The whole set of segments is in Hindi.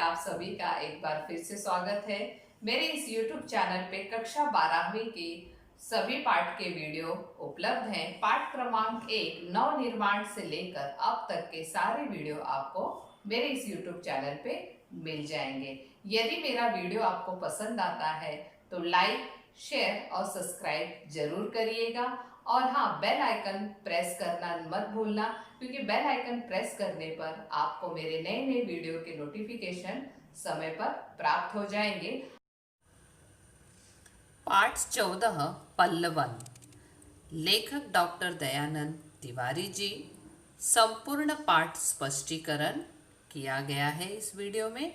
आप सभी का एक बार फिर से स्वागत है। मेरे इस YouTube चैनल पे कक्षा 12वीं की सभी पाठ के वीडियो उपलब्ध हैं। पाठ क्रमांक 1 नव निर्माण से लेकर अब तक के सारे वीडियो आपको मेरे इस YouTube चैनल पे मिल जाएंगे। यदि मेरा वीडियो आपको पसंद आता है तो लाइक, शेयर और सब्सक्राइब जरूर करिएगा। और हाँ, बेल आइकन प्रेस करना मत भूलना, क्योंकि बेल आइकन प्रेस करने पर आपको मेरे नए नए वीडियो के नोटिफिकेशन समय पर प्राप्त हो जाएंगे। पाठ 14 पल्लवन। लेखक डॉक्टर दयानंद तिवारी जी। संपूर्ण पाठ स्पष्टीकरण किया गया है इस वीडियो में।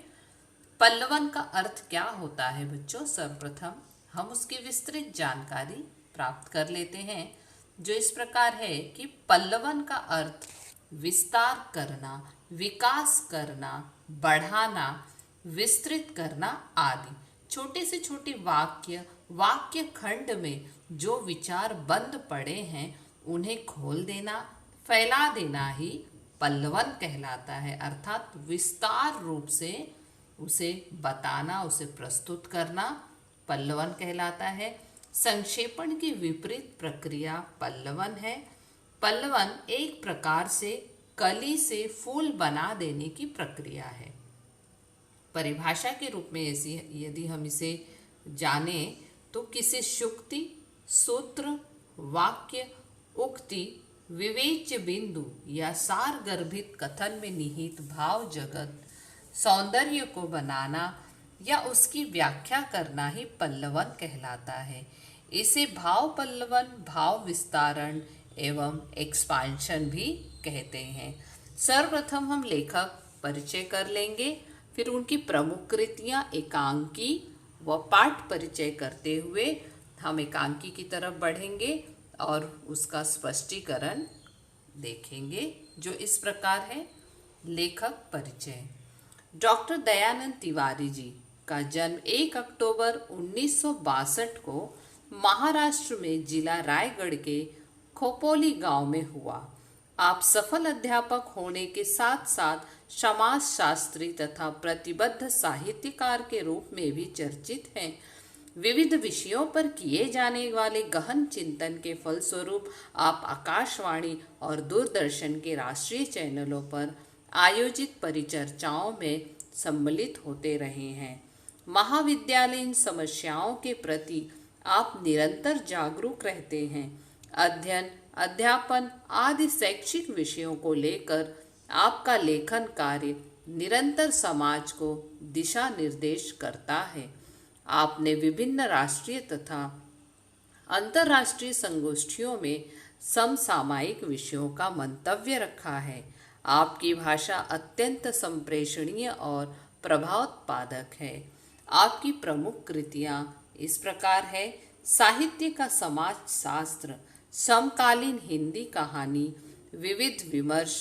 पल्लवन का अर्थ क्या होता है बच्चों, सर्वप्रथम हम उसकी विस्तृत जानकारी प्राप्त कर लेते हैं, जो इस प्रकार है कि पल्लवन का अर्थ विस्तार करना, विकास करना, बढ़ाना, विस्तृत करना आदि। छोटे से छोटे वाक्य खंड में जो विचार बंद पड़े हैं उन्हें खोल देना, फैला देना ही पल्लवन कहलाता है। अर्थात विस्तार रूप से उसे बताना, उसे प्रस्तुत करना पल्लवन कहलाता है। संक्षेपण की विपरीत प्रक्रिया पल्लवन है। पल्लवन एक प्रकार से कली से फूल बना देने की प्रक्रिया है। परिभाषा के रूप में ऐसी यदि हम इसे जाने तो किसी शुक्ति, सूत्र, वाक्य, उक्ति, विवेच्य बिंदु या सार गर्भित कथन में निहित भाव जगत, सौंदर्य को बनाना या उसकी व्याख्या करना ही पल्लवन कहलाता है। इसे भाव पल्लवन, भाव विस्तारण एवं एक्सपांशन भी कहते हैं। सर्वप्रथम हम लेखक परिचय कर लेंगे, फिर उनकी प्रमुख कृतियां एकांकी व पाठ परिचय करते हुए हम एकांकी की तरफ बढ़ेंगे और उसका स्पष्टीकरण देखेंगे, जो इस प्रकार है। लेखक परिचय। डॉक्टर दयानंद तिवारी जी का जन्म 1 अक्टूबर 1962 को महाराष्ट्र में जिला रायगढ़ के खोपोली गांव में हुआ। आप सफल अध्यापक होने के साथ साथ समाज शास्त्री तथा प्रतिबद्ध साहित्यकार के रूप में भी चर्चित हैं। विविध विषयों पर किए जाने वाले गहन चिंतन के फलस्वरूप आप आकाशवाणी और दूरदर्शन के राष्ट्रीय चैनलों पर आयोजित परिचर्चाओं में सम्मिलित होते रहे हैं। महाविद्यालयीन समस्याओं के प्रति आप निरंतर जागरूक रहते हैं। अध्ययन, अध्यापन आदि शैक्षिक विषयों को लेकर आपका लेखन कार्य निरंतर समाज को दिशा निर्देश करता है। आपने विभिन्न राष्ट्रीय तथा अंतर्राष्ट्रीय संगोष्ठियों में समसामयिक विषयों का मंतव्य रखा है। आपकी भाषा अत्यंत संप्रेषणीय और प्रभावोत्पादक है। आपकी प्रमुख कृतियां इस प्रकार है। साहित्य का समाज शास्त्र, समकालीन हिंदी कहानी, विविध विमर्श,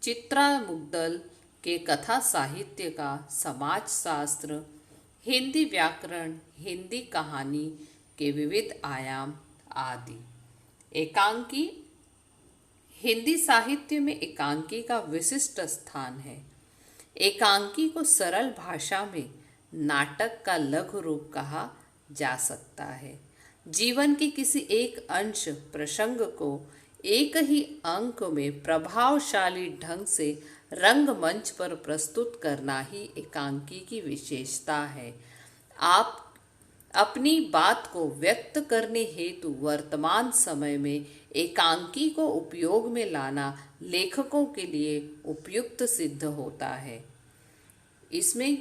चित्रा मुग्दल के कथा साहित्य का समाज शास्त्र, हिंदी व्याकरण, हिंदी कहानी के विविध आयाम आदि। एकांकी। हिंदी साहित्य में एकांकी का विशिष्ट स्थान है। एकांकी को सरल भाषा में नाटक का लघु रूप कहा जा सकता है। जीवन के किसी एक अंश प्रसंग को एक ही अंक में प्रभावशाली ढंग से रंगमंच पर प्रस्तुत करना ही एकांकी की विशेषता है। आप अपनी बात को व्यक्त करने हेतु वर्तमान समय में एकांकी को उपयोग में लाना लेखकों के लिए उपयुक्त सिद्ध होता है। इसमें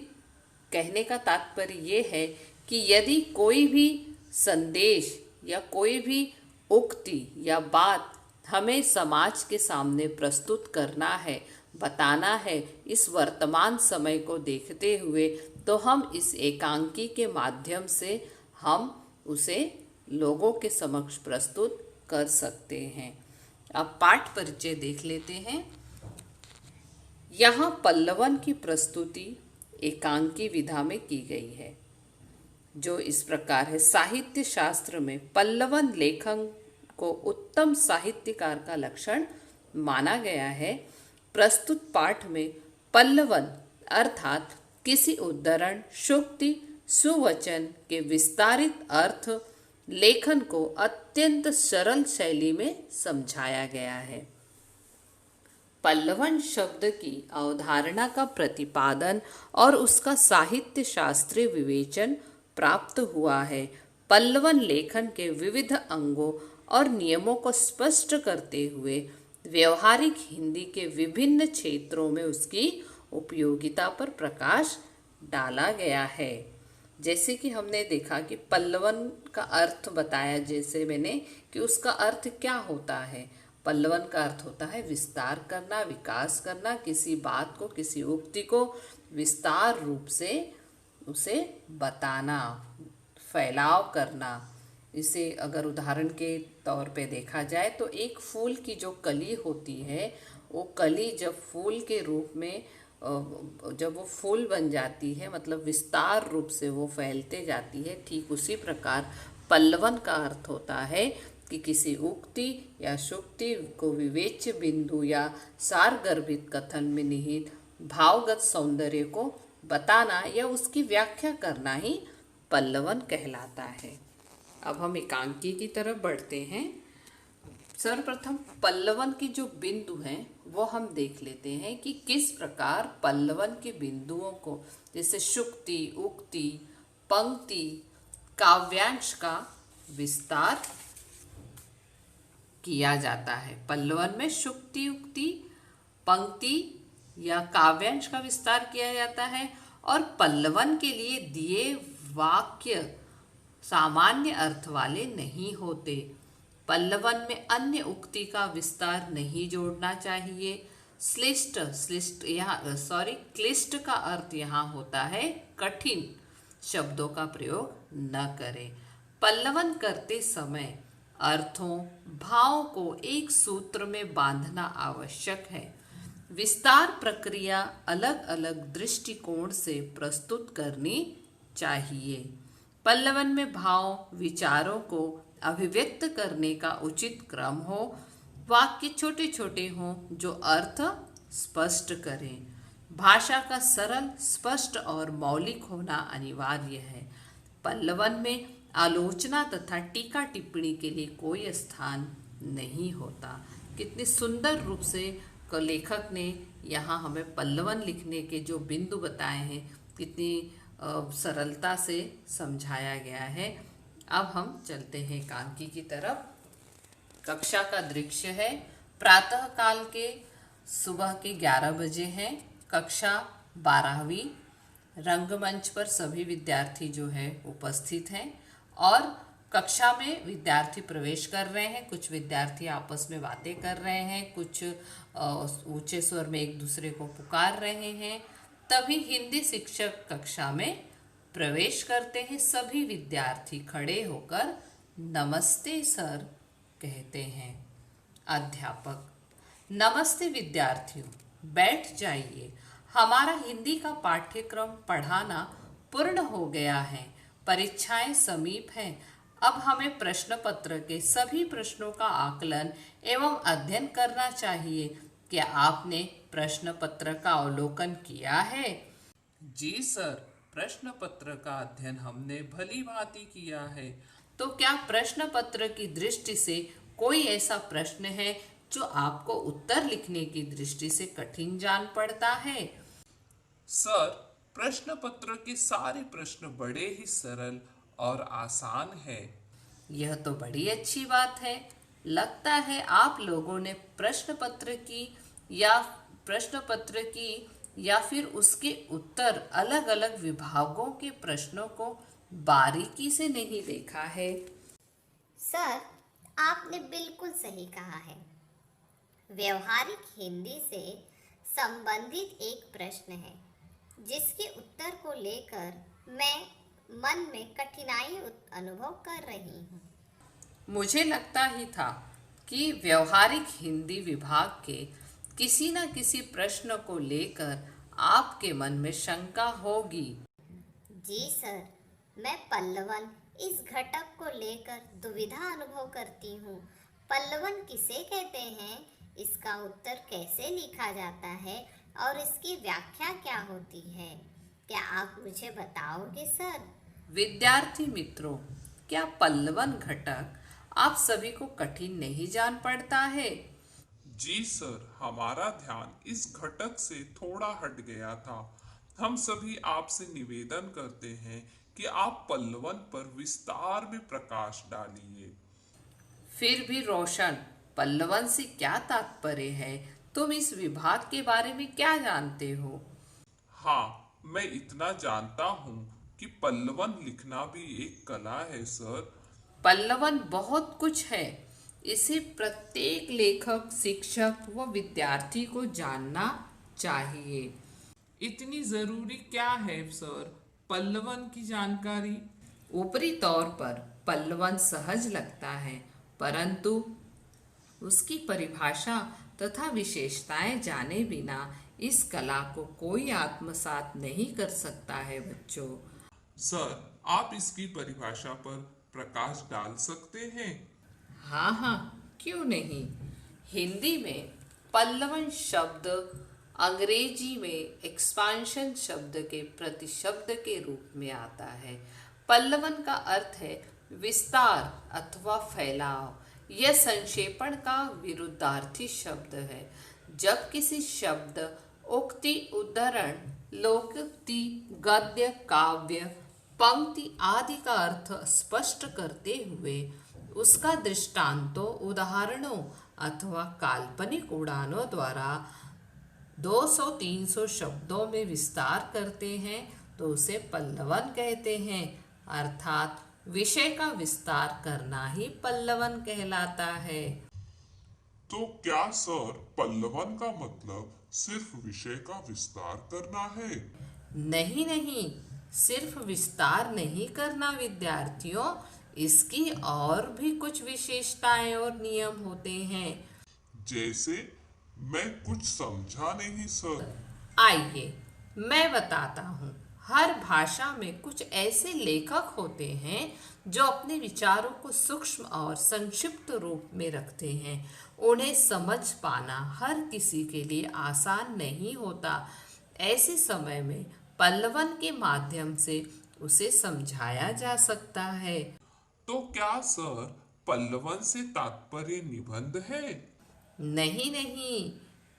कहने का तात्पर्य ये है कि यदि कोई भी संदेश या कोई भी उक्ति या बात हमें समाज के सामने प्रस्तुत करना है, बताना है इस वर्तमान समय को देखते हुए, तो हम इस एकांकी के माध्यम से हम उसे लोगों के समक्ष प्रस्तुत कर सकते हैं। अब पाठ परिचय देख लेते हैं। यहाँ पल्लवन की प्रस्तुति एकांकी विधा में की गई है, जो इस प्रकार है। साहित्य शास्त्र में पल्लवन लेखन को उत्तम साहित्यकार का लक्षण माना गया है। प्रस्तुत पाठ में पल्लवन अर्थात किसी उद्धरण, शुक्ति, सुवचन के विस्तारित अर्थ लेखन को अत्यंत सरल शैली में समझाया गया है। पल्लवन शब्द की अवधारणा का प्रतिपादन और उसका साहित्य शास्त्रीय विवेचन प्राप्त हुआ है। पल्लवन लेखन के विविध अंगों और नियमों को स्पष्ट करते हुए व्यवहारिक हिंदी के विभिन्न क्षेत्रों में उसकी उपयोगिता पर प्रकाश डाला गया है। जैसे कि हमने देखा कि पल्लवन का अर्थ बताया, जैसे मैंने कि उसका अर्थ क्या होता है। पल्लवन का अर्थ होता है विस्तार करना, विकास करना, किसी बात को, किसी उक्ति को विस्तार रूप से उसे बताना, फैलाव करना। इसे अगर उदाहरण के तौर पे देखा जाए तो एक फूल की जो कली होती है, वो कली जब फूल के रूप में जब वो फूल बन जाती है, मतलब विस्तार रूप से वो फैलते जाती है, ठीक उसी प्रकार पल्लवन का अर्थ होता है कि किसी उक्ति या शुक्ति को विवेच्य बिंदु या सारगर्भित कथन में निहित भावगत सौंदर्य को बताना या उसकी व्याख्या करना ही पल्लवन कहलाता है। अब हम एकांकी की तरफ बढ़ते हैं। सर्वप्रथम पल्लवन की जो बिंदु हैं वो हम देख लेते हैं कि किस प्रकार पल्लवन के बिंदुओं को, जैसे शुक्ति, उक्ति, पंक्ति, काव्यांश का विस्तार किया जाता है। पल्लवन में शुक्ति, उक्ति, पंक्ति या काव्यांश का विस्तार किया जाता है और पल्लवन के लिए दिए वाक्य सामान्य अर्थ वाले नहीं होते। पल्लवन में अन्य उक्ति का विस्तार नहीं जोड़ना चाहिए। क्लिष्ट का अर्थ यहाँ होता है कठिन शब्दों का प्रयोग न करें। पल्लवन करते समय अर्थों, भावों को एक सूत्र में बांधना आवश्यक है। विस्तार प्रक्रिया अलग अलग दृष्टिकोण से प्रस्तुत करनी चाहिए। पल्लवन में भाव, विचारों को अभिव्यक्त करने का उचित क्रम हो। वाक्य छोटे छोटे हों जो अर्थ स्पष्ट करें। भाषा का सरल, स्पष्ट और मौलिक होना अनिवार्य है। पल्लवन में आलोचना तथा टीका टिप्पणी के लिए कोई स्थान नहीं होता। कितने सुंदर रूप से लेखक ने यहाँ हमें पल्लवन लिखने के जो बिंदु बताए हैं, कितनी सरलता से समझाया गया है। अब हम चलते हैं एकांकी की तरफ। कक्षा का दृश्य है। प्रातः काल के सुबह के 11 बजे हैं। कक्षा 12वीं। रंगमंच पर सभी विद्यार्थी जो है उपस्थित हैं और कक्षा में विद्यार्थी प्रवेश कर रहे हैं। कुछ विद्यार्थी आपस में बातें कर रहे हैं, कुछ ऊंचे स्वर में एक दूसरे को पुकार रहे हैं। तभी हिंदी शिक्षक कक्षा में प्रवेश करते हैं। सभी विद्यार्थी खड़े होकर नमस्ते सर कहते हैं। अध्यापक: नमस्ते विद्यार्थियों, बैठ जाइए। हमारा हिंदी का पाठ्यक्रम पढ़ाना पूर्ण हो गया है। परीक्षाएं समीप हैं। अब हमें प्रश्न पत्र के सभी प्रश्नों का आकलन एवं अध्ययन करना चाहिए। क्या आपने प्रश्न पत्र का अवलोकन किया है? जी सर, प्रश्न पत्र का अध्ययन हमने भली भांति किया है। तो क्या प्रश्न पत्र की दृष्टि से कोई ऐसा प्रश्न है जो आपको उत्तर लिखने की दृष्टि से कठिन जान पड़ता है? सर, प्रश्न पत्र के सारे प्रश्न बड़े ही सरल और आसान है। यह तो बड़ी अच्छी बात है। लगता है आप लोगों ने प्रश्न पत्र की या फिर उसके उत्तर अलग अलग विभागों के प्रश्नों को बारीकी से नहीं देखा है। सर, आपने बिल्कुल सही कहा है। व्यवहारिक हिंदी से संबंधित एक प्रश्न है जिसके उत्तर को लेकर मैं मन में कठिनाई अनुभव कर रही हूँ। मुझे लगता ही था कि व्यवहारिक हिंदी विभाग के किसी न किसी प्रश्न को लेकर आपके मन में शंका होगी। जी सर, मैं पल्लवन इस घटक को लेकर दुविधा अनुभव करती हूँ। पल्लवन किसे कहते हैं, इसका उत्तर कैसे लिखा जाता है और इसकी व्याख्या क्या होती है? क्या आप मुझे बताओगे सर? विद्यार्थी मित्रों, क्या पल्लवन घटक आप सभी को कठिन नहीं जान पड़ता है? जी सर, हमारा ध्यान इस घटक से थोड़ा हट गया था। हम सभी आपसे निवेदन करते हैं कि आप पल्लवन पर विस्तार में प्रकाश डालिए। फिर भी रोशन, पल्लवन से क्या तात्पर्य है? तुम इस विभाग के बारे में क्या जानते हो? हाँ, मैं इतना जानता हूँ कि पल्लवन लिखना भी एक कला है सर। पल्लवन बहुत कुछ है। इसे प्रत्येक लेखक, शिक्षक व विद्यार्थी को जानना चाहिए। इतनी जरूरी क्या है सर पल्लवन की जानकारी? ऊपरी तौर पर पल्लवन सहज लगता है, परंतु उसकी परिभाषा तथा विशेषताएं जाने बिना इस कला को कोई आत्मसात नहीं कर सकता है बच्चों। सर, आप इसकी परिभाषा पर प्रकाश डाल सकते हैं? हाँ हाँ, क्यों नहीं। हिंदी में पल्लवन शब्द अंग्रेजी में एक्सपांशन शब्द के प्रतिशब्द के रूप में आता है। पल्लवन का अर्थ है विस्तार अथवा फैलाव। यह संक्षेपण का विरुद्धार्थी शब्द है। जब किसी शब्द, उक्ति, उद्धरण, लोकोक्ति, गद्य, काव्य, पंक्ति आदि का अर्थ स्पष्ट करते हुए उसका दृष्टांतों, उदाहरणों अथवा काल्पनिक उड़ानों द्वारा 200-300 शब्दों में विस्तार करते हैं तो उसे पल्लवन कहते हैं। अर्थात विषय का विस्तार करना ही पल्लवन कहलाता है। तो क्या सर पल्लवन का मतलब सिर्फ विषय का विस्तार करना है? नहीं नहीं, सिर्फ विस्तार नहीं करना विद्यार्थियों, इसकी और भी कुछ विशेषताएं और नियम होते हैं। जैसे? मैं कुछ समझा नहीं सर। आइए मैं बताता हूँ। हर भाषा में कुछ ऐसे लेखक होते हैं जो अपने विचारों को सूक्ष्म और संक्षिप्त रूप में रखते हैं। उन्हें समझ पाना हर किसी के लिए आसान नहीं होता। ऐसे समय में पल्लवन के माध्यम से उसे समझाया जा सकता है। तो क्या सर पल्लवन से तात्पर्य निबंध है? नहीं नहीं,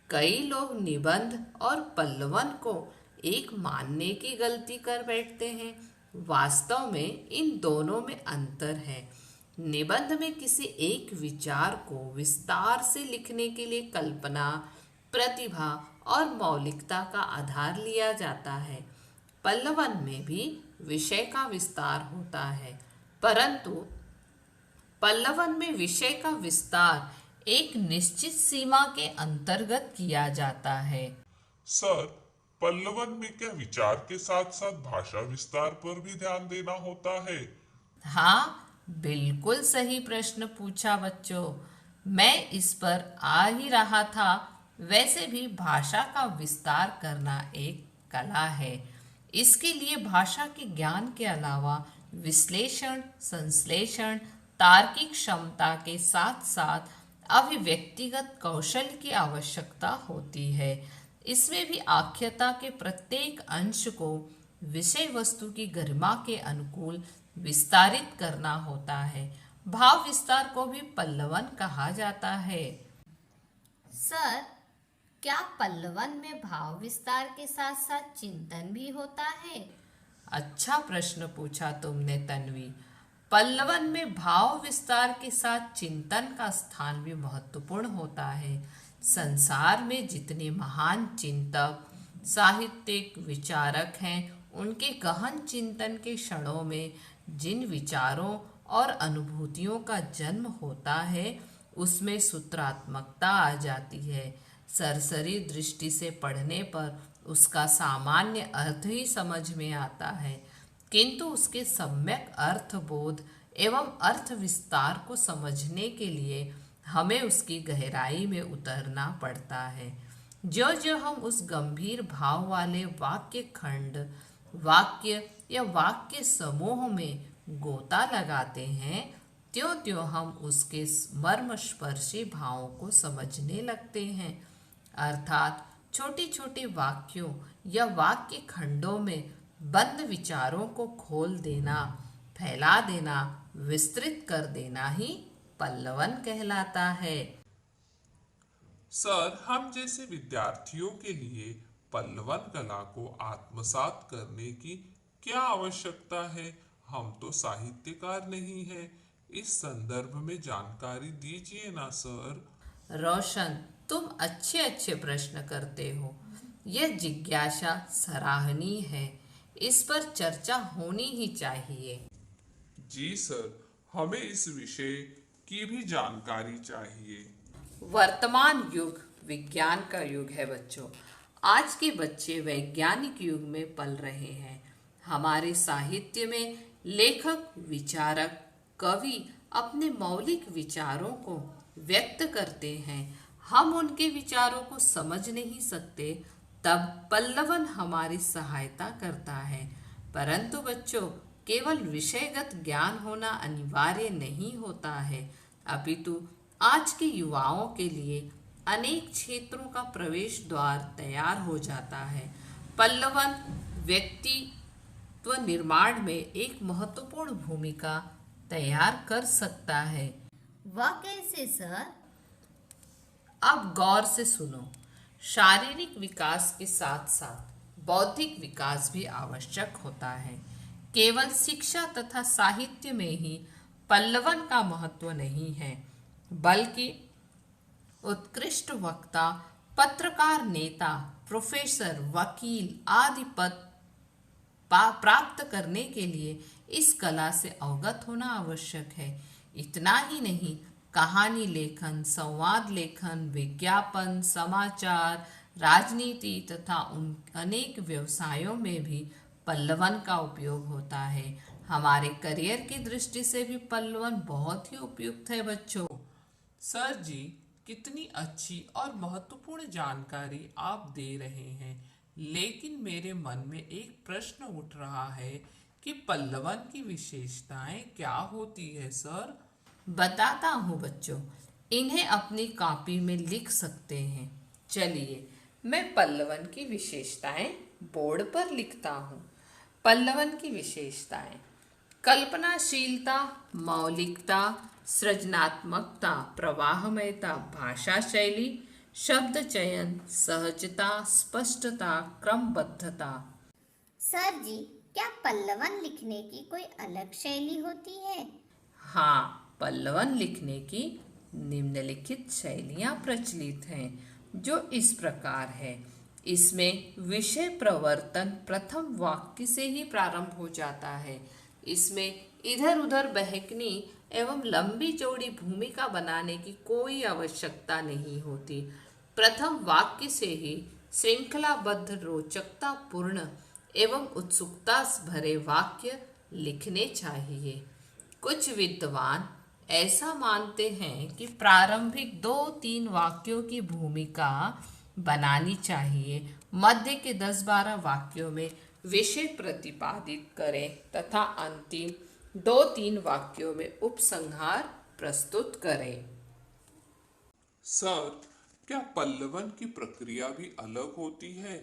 कई लोग निबंध और पल्लवन को एक मानने की गलती कर बैठते हैं। वास्तव में इन दोनों में अंतर है। निबंध में किसी एक विचार को विस्तार से लिखने के लिए कल्पना, प्रतिभा और मौलिकता का आधार लिया जाता है। पल्लवन में भी विषय का विस्तार होता है, परंतु पल्लवन में विषय का विस्तार एक निश्चित सीमा के अंतर्गत किया जाता है। सर, पल्लवन में क्या विचार के साथ साथ भाषा विस्तार पर भी ध्यान देना होता है? हाँ, बिल्कुल सही प्रश्न पूछा बच्चों। मैं इस पर आ ही रहा था। वैसे भी भाषा का विस्तार करना एक कला है। इसके लिए भाषा के ज्ञान के अलावा विश्लेषण, संश्लेषण, तार्किक क्षमता के साथ साथ अभिव्यक्तिगत कौशल की आवश्यकता होती है। इसमें भी आख्याता के प्रत्येक अंश को विषय वस्तु की गरिमा के अनुकूल विस्तारित करना होता है। भाव विस्तार को भी पल्लवन कहा जाता है। सर, क्या पल्लवन में भाव विस्तार के साथ साथ चिंतन भी होता है? अच्छा प्रश्न पूछा तुमने तन्वी। पल्लवन में भाव विस्तार के साथ चिंतन का स्थान भी महत्वपूर्ण होता है। संसार में जितने महान चिंतक, साहित्यिक, विचारक हैं, उनके गहन चिंतन के क्षणों में जिन विचारों और अनुभूतियों का जन्म होता है, उसमें सूत्रात्मकता आ जाती है। सरसरी दृष्टि से पढ़ने पर उसका सामान्य अर्थ ही समझ में आता है, किंतु उसके सम्यक अर्थबोध एवं अर्थ विस्तार को समझने के लिए हमें उसकी गहराई में उतरना पड़ता है। जो जो हम उस गंभीर भाव वाले वाक्य खंड, वाक्य या वाक्य समूह में गोता लगाते हैं, त्यों त्यों हम उसके मर्मस्पर्शी भावों को समझने लगते हैं। अर्थात छोटे छोटे वाक्यों या वाक्य खंडों में बंद विचारों को खोल देना, फैला देना, विस्तृत कर देना ही पल्लवन कहलाता है। सर, हम जैसे विद्यार्थियों के लिए पल्लवन कला को आत्मसात करने की क्या आवश्यकता है? हम तो साहित्यकार नहीं हैं। इस संदर्भ में जानकारी दीजिए ना सर। रोशन, तुम अच्छे अच्छे प्रश्न करते हो। यह जिज्ञासा सराहनीय है। इस पर चर्चा होनी ही चाहिए। जी सर, हमें इस विषय की भी जानकारी चाहिए। वर्तमान युग विज्ञान का युग है बच्चों। आज के बच्चे वैज्ञानिक युग में पल रहे हैं। हमारे साहित्य में लेखक, विचारक, कवि अपने मौलिक विचारों को व्यक्त करते हैं। हम उनके विचारों को समझ नहीं सकते, तब पल्लवन हमारी सहायता करता है। परंतु बच्चों, केवल विषयगत ज्ञान होना अनिवार्य नहीं होता है, अपितु आज के युवाओं के लिए अनेक क्षेत्रों का प्रवेश द्वार तैयार हो जाता है। पल्लवन व्यक्तित्व निर्माण में एक महत्वपूर्ण भूमिका तैयार कर सकता है। वह कैसे सर? अब गौर से सुनो। शारीरिक विकास के साथ साथ बौद्धिक विकास भी आवश्यक होता है। केवल शिक्षा तथा साहित्य में ही पल्लवन का महत्व नहीं है, बल्कि उत्कृष्ट वक्ता, पत्रकार, नेता, प्रोफेसर, वकील आदि पद प्राप्त करने के लिए इस कला से अवगत होना आवश्यक है। इतना ही नहीं, कहानी लेखन, संवाद लेखन, विज्ञापन, समाचार, राजनीति तथा उन अनेक व्यवसायों में भी पल्लवन का उपयोग होता है। हमारे करियर की दृष्टि से भी पल्लवन बहुत ही उपयुक्त है बच्चों। सर जी, कितनी अच्छी और महत्वपूर्ण जानकारी आप दे रहे हैं, लेकिन मेरे मन में एक प्रश्न उठ रहा है कि पल्लवन की विशेषताएं क्या होती है सर? बताता हूँ बच्चों, इन्हें अपनी कॉपी में लिख सकते हैं। चलिए, मैं पल्लवन की विशेषताएं बोर्ड पर लिखता हूँ। पल्लवन की विशेषताएं: कल्पनाशीलता, मौलिकता, सृजनात्मकता, प्रवाहमयता, भाषा शैली, शब्द चयन, सहजता, स्पष्टता, क्रमबद्धता। सर जी, क्या पल्लवन लिखने की कोई अलग शैली होती है? हाँ, पल्लवन लिखने की निम्नलिखित शैलियाँ प्रचलित हैं, जो इस प्रकार है। इसमें विषय प्रवर्तन प्रथम वाक्य से ही प्रारंभ हो जाता है। इसमें इधर उधर बहकनी एवं लंबी चौड़ी भूमिका बनाने की कोई आवश्यकता नहीं होती। प्रथम वाक्य से ही श्रृंखलाबद्ध, रोचकता पूर्ण एवं उत्सुकता भरे वाक्य लिखने चाहिए। कुछ विद्वान ऐसा मानते हैं कि प्रारंभिक 2-3 वाक्यों की भूमिका बनानी चाहिए, मध्य के 10-12 वाक्यों में विषय प्रतिपादित करें तथा अंतिम 2-3 वाक्यों में उपसंहार प्रस्तुत करें। सर, क्या पल्लवन की प्रक्रिया भी अलग होती है?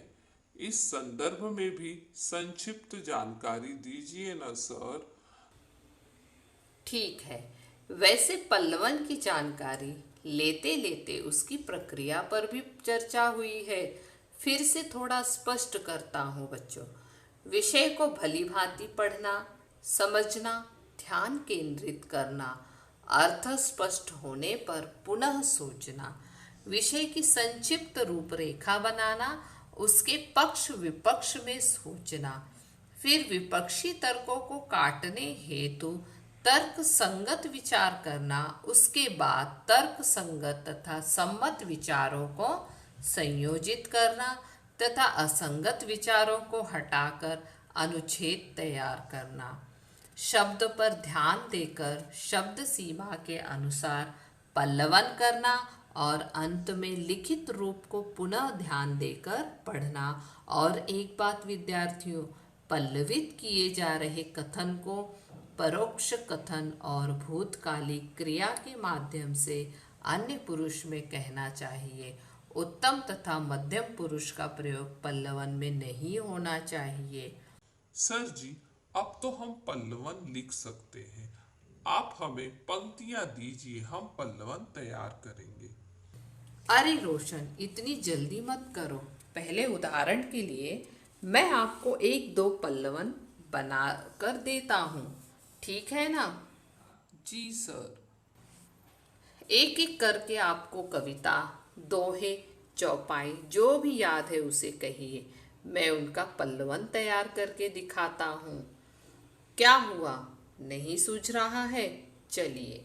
इस संदर्भ में भी संक्षिप्त जानकारी दीजिए ना सर। ठीक है, वैसे पल्लवन की जानकारी लेते लेते उसकी प्रक्रिया पर भी चर्चा हुई है। फिर से थोड़ा स्पष्ट करता हूँ बच्चों। विषय को भली भांति पढ़ना, समझना, ध्यान केंद्रित करना, अर्थ स्पष्ट होने पर पुनः सोचना, विषय की संक्षिप्त रूपरेखा बनाना, उसके पक्ष विपक्ष में सोचना, फिर विपक्षी तर्कों को काटने हेतु तर्क संगत विचार करना, उसके बाद तर्क संगत तथा सम्मत विचारों को संयोजित करना तथा असंगत विचारों को हटाकर अनुच्छेद तैयार करना, शब्द पर ध्यान देकर शब्द सीमा के अनुसार पल्लवन करना और अंत में लिखित रूप को पुनः ध्यान देकर पढ़ना। और एक बात विद्यार्थियों, पल्लवित किए जा रहे कथन को परोक्ष कथन और भूतकालिक क्रिया के माध्यम से अन्य पुरुष में कहना चाहिए। उत्तम तथा मध्यम पुरुष का प्रयोग पल्लवन में नहीं होना चाहिए। सर जी, अब तो हम पल्लवन लिख सकते हैं। आप हमें पंक्तियां दीजिए, हम पल्लवन तैयार करेंगे। अरे रोशन, इतनी जल्दी मत करो। पहले उदाहरण के लिए मैं आपको एक दो पल्लवन बना कर देता हूँ, ठीक है ना? जी सर। एक एक करके आपको कविता, दोहे, चौपाई जो भी याद है उसे कहिए। मैं उनका पल्लवन तैयार करके दिखाता हूँ। क्या हुआ, नहीं सूझ रहा है? चलिए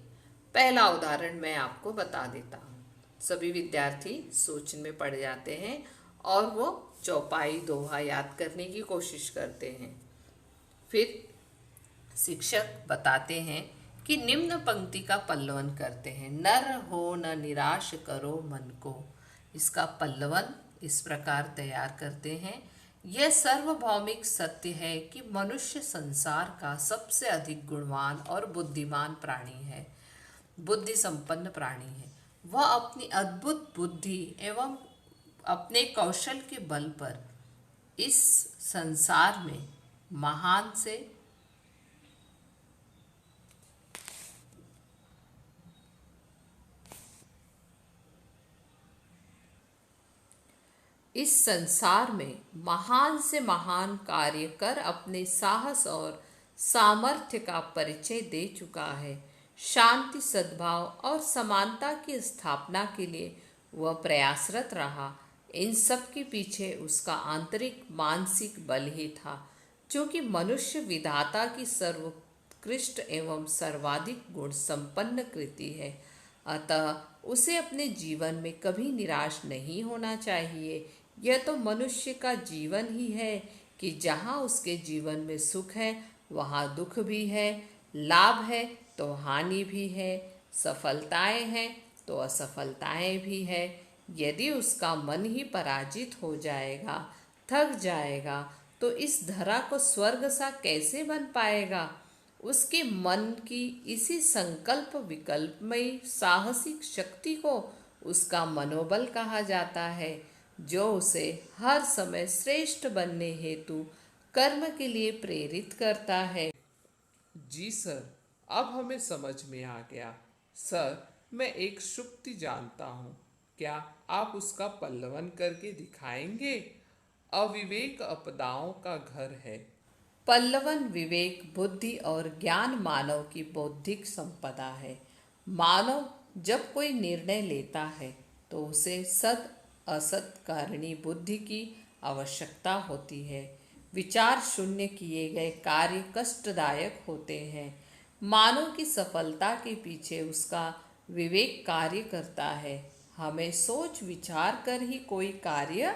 पहला उदाहरण मैं आपको बता देता हूँ। सभी विद्यार्थी सोच में पड़ जाते हैं और वो चौपाई दोहा याद करने की कोशिश करते हैं। फिर शिक्षक बताते हैं कि निम्न पंक्ति का पल्लवन करते हैं। नर हो न निराश करो मन को। इसका पल्लवन इस प्रकार तैयार करते हैं। यह सार्वभौमिक सत्य है कि मनुष्य संसार का सबसे अधिक गुणवान और बुद्धिमान प्राणी है, बुद्धि संपन्न प्राणी है। वह अपनी अद्भुत बुद्धि एवं अपने कौशल के बल पर इस संसार में महान से इस संसार में महान से महान कार्य कर अपने साहस और सामर्थ्य का परिचय दे चुका है। शांति, सद्भाव और समानता की स्थापना के लिए वह प्रयासरत रहा। इन सब के पीछे उसका आंतरिक मानसिक बल ही था, जो कि मनुष्य विधाता की सर्वोत्कृष्ट एवं सर्वाधिक गुण संपन्न कृति है। अतः उसे अपने जीवन में कभी निराश नहीं होना चाहिए। यह तो मनुष्य का जीवन ही है कि जहाँ उसके जीवन में सुख है वहाँ दुख भी है, लाभ है तो हानि भी है, सफलताएं हैं तो असफलताएं भी है। यदि उसका मन ही पराजित हो जाएगा, थक जाएगा, तो इस धरा को स्वर्ग सा कैसे बन पाएगा? उसके मन की इसी संकल्प विकल्पमयी साहसिक शक्ति को उसका मनोबल कहा जाता है, जो उसे हर समय श्रेष्ठ बनने हेतु कर्म के लिए प्रेरित करता है। जी सर, अब हमें समझ में आ गया। सर, मैं एक शुक्ति जानता हूँ, क्या आप उसका पल्लवन करके दिखाएंगे? अविवेक आपदाओं का घर है। पल्लवन विवेक, बुद्धि और ज्ञान मानव की बौद्धिक संपदा है। मानव जब कोई निर्णय लेता है तो उसे सद असत कारिणी बुद्धि की आवश्यकता होती है। विचार शून्य किए गए कार्य कष्टदायक होते हैं। मानव की सफलता के पीछे उसका विवेक कार्य करता है। हमें सोच विचार कर ही कोई कार्य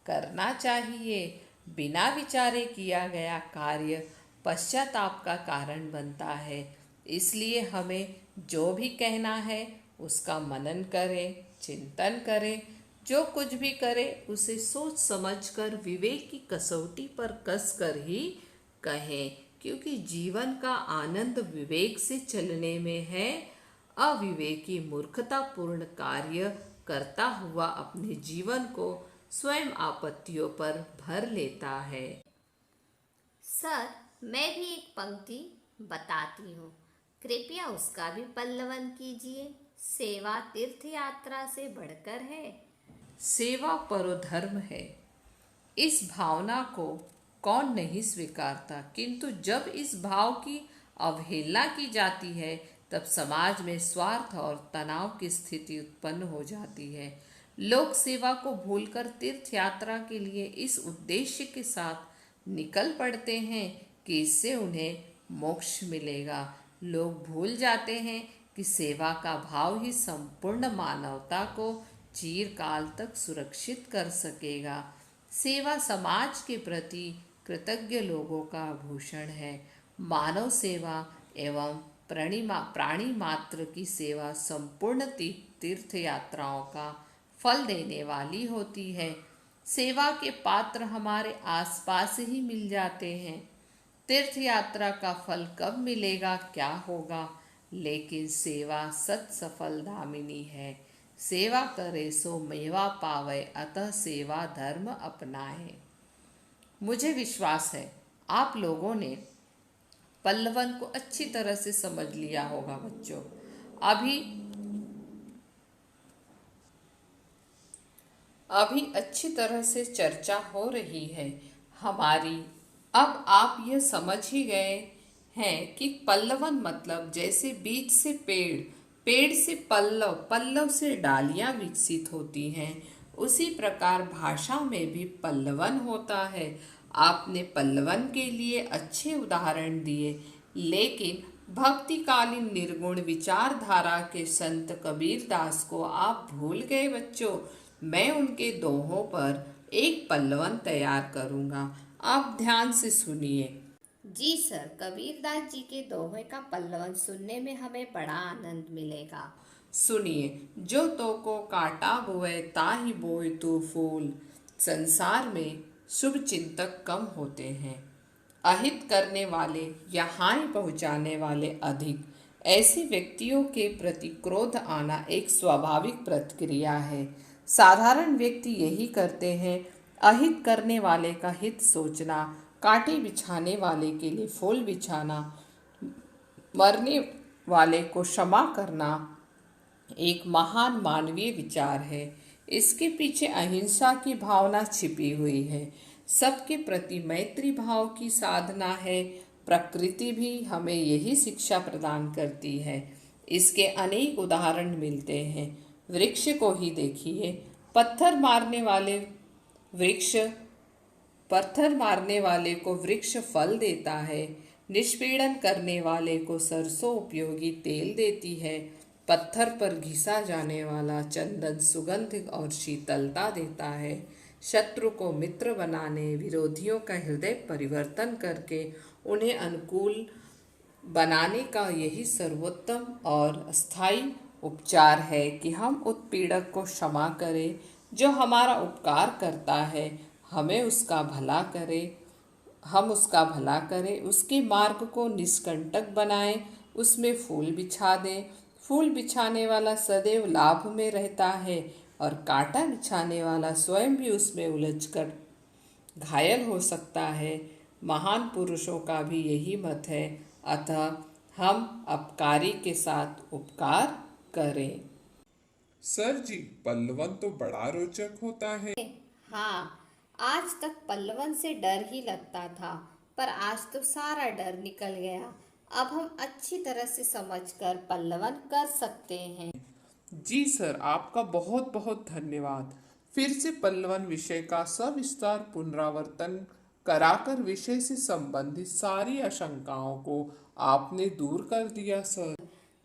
करना चाहिए। बिना विचारे किया गया कार्य पश्चाताप का कारण बनता है। इसलिए हमें जो भी कहना है उसका मनन करें, चिंतन करें। जो कुछ भी करे उसे सोच समझकर विवेक की कसौटी पर कसकर ही कहें, क्योंकि जीवन का आनंद विवेक से चलने में है। अविवेकी मूर्खतापूर्ण कार्य करता हुआ अपने जीवन को स्वयं आपत्तियों पर भर लेता है। सर, मैं भी एक पंक्ति बताती हूँ, कृपया उसका भी पल्लवन कीजिए। सेवा तीर्थ यात्रा से बढ़कर है। सेवा परोधर्म है। इस भावना को कौन नहीं स्वीकारता, किंतु जब इस भाव की अवहेलना की जाती है तब समाज में स्वार्थ और तनाव की स्थिति उत्पन्न हो जाती है। लोग सेवा को भूलकर तीर्थ यात्रा के लिए इस उद्देश्य के साथ निकल पड़ते हैं कि इससे उन्हें मोक्ष मिलेगा। लोग भूल जाते हैं कि सेवा का भाव ही संपूर्ण मानवता को चिरकाल तक सुरक्षित कर सकेगा। सेवा समाज के प्रति कृतज्ञ लोगों का भूषण है। मानव सेवा एवं प्राणी मात्र की सेवा संपूर्ण तीर्थ यात्राओं का फल देने वाली होती है। सेवा के पात्र हमारे आसपास ही मिल जाते हैं। तीर्थ यात्रा का फल कब मिलेगा, क्या होगा, लेकिन सेवा सत सफल दामिनी है। सेवा करे सो मेवा पावे, अतः सेवा धर्म अपनाए। मुझे विश्वास है आप लोगों ने पल्लवन को अच्छी तरह से समझ लिया होगा बच्चों। अभी अच्छी तरह से चर्चा हो रही है हमारी। अब आप यह समझ ही गए हैं कि पल्लवन मतलब जैसे बीज से पेड़, पेड़ से पल्लव, पल्लव से डालियां विकसित होती हैं, उसी प्रकार भाषा में भी पल्लवन होता है। आपने पल्लवन के लिए अच्छे उदाहरण दिए, लेकिन भक्तिकालीन निर्गुण विचारधारा के संत कबीर दास को आप भूल गए बच्चों। मैं उनके दोहों पर एक पल्लवन तैयार करूंगा, आप ध्यान से सुनिए। जी सर, कबीरदास जी के दोहे का पल्लवन सुनने में हमें बड़ा आनंद मिलेगा। सुनिए। जो तो को काटा बोए ताहि बोए तू फूल, संसार में शुभ चिंतक कम होते हैं, अहित करने वाले या हानि पहुंचाने वाले अधिक। ऐसे व्यक्तियों के प्रति क्रोध आना एक स्वाभाविक प्रतिक्रिया है। साधारण व्यक्ति यही करते हैं। अहित करने वाले का हित सोचना, कांटे बिछाने वाले के लिए फूल बिछाना, मरने वाले को क्षमा करना एक महान मानवीय विचार है। इसके पीछे अहिंसा की भावना छिपी हुई है। सबके प्रति मैत्री भाव की साधना है। प्रकृति भी हमें यही शिक्षा प्रदान करती है। इसके अनेक उदाहरण मिलते हैं। वृक्ष को ही देखिए। पत्थर मारने वाले को वृक्ष फल देता है। निष्पीड़न करने वाले को सरसों उपयोगी तेल देती है। पत्थर पर घिसा जाने वाला चंदन सुगंध और शीतलता देता है। शत्रु को मित्र बनाने, विरोधियों का हृदय परिवर्तन करके उन्हें अनुकूल बनाने का यही सर्वोत्तम और स्थायी उपचार है कि हम उत्पीड़क को क्षमा करें। जो हमारा उपकार करता है, हम उसका भला करें, उसके मार्ग को निष्कंटक बनाएं, उसमें फूल बिछा दें। फूल बिछाने वाला सदैव लाभ में रहता है और कांटा बिछाने वाला स्वयं भी उसमें उलझकर घायल हो सकता है। महान पुरुषों का भी यही मत है। अतः हम अपकारी के साथ उपकार करें। सर जी, पल्लवन तो बड़ा रोचक होता है। हाँ, आज तक पल्लवन से डर ही लगता था, पर आज तो सारा डर निकल गया। अब हम अच्छी तरह से समझकर पल्लवन कर सकते हैं। जी सर, आपका बहुत बहुत धन्यवाद। फिर से पल्लवन विषय का सविस्तार पुनरावर्तन कराकर विषय से संबंधित सारी आशंकाओं को आपने दूर कर दिया सर।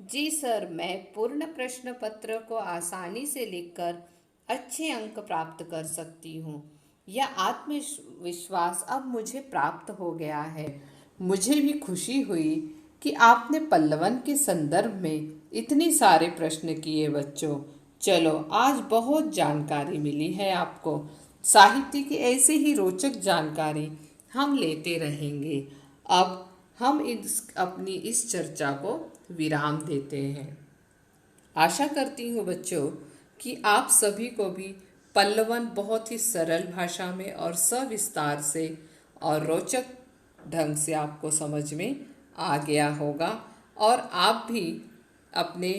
जी सर, मैं पूर्ण प्रश्न पत्र को आसानी से लिखकर अच्छे अंक प्राप्त कर सकती हूँ। यह आत्मविश्वास अब मुझे प्राप्त हो गया है। मुझे भी खुशी हुई कि आपने पल्लवन के संदर्भ में इतने सारे प्रश्न किए बच्चों। चलो, आज बहुत जानकारी मिली है आपको। साहित्य की ऐसे ही रोचक जानकारी हम लेते रहेंगे। अब हम अपनी इस चर्चा को विराम देते हैं। आशा करती हूँ बच्चों कि आप सभी को भी पल्लवन बहुत ही सरल भाषा में और सविस्तार से और रोचक ढंग से आपको समझ में आ गया होगा और आप भी अपने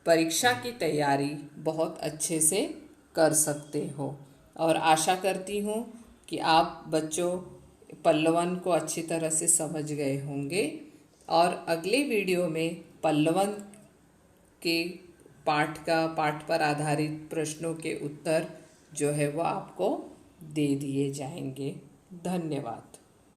परीक्षा की तैयारी बहुत अच्छे से कर सकते हो। और आशा करती हूँ कि आप बच्चों पल्लवन को अच्छी तरह से समझ गए होंगे और अगले वीडियो में पल्लवन के पाठ पर आधारित प्रश्नों के उत्तर जो है वो आपको दे दिए जाएंगे। धन्यवाद।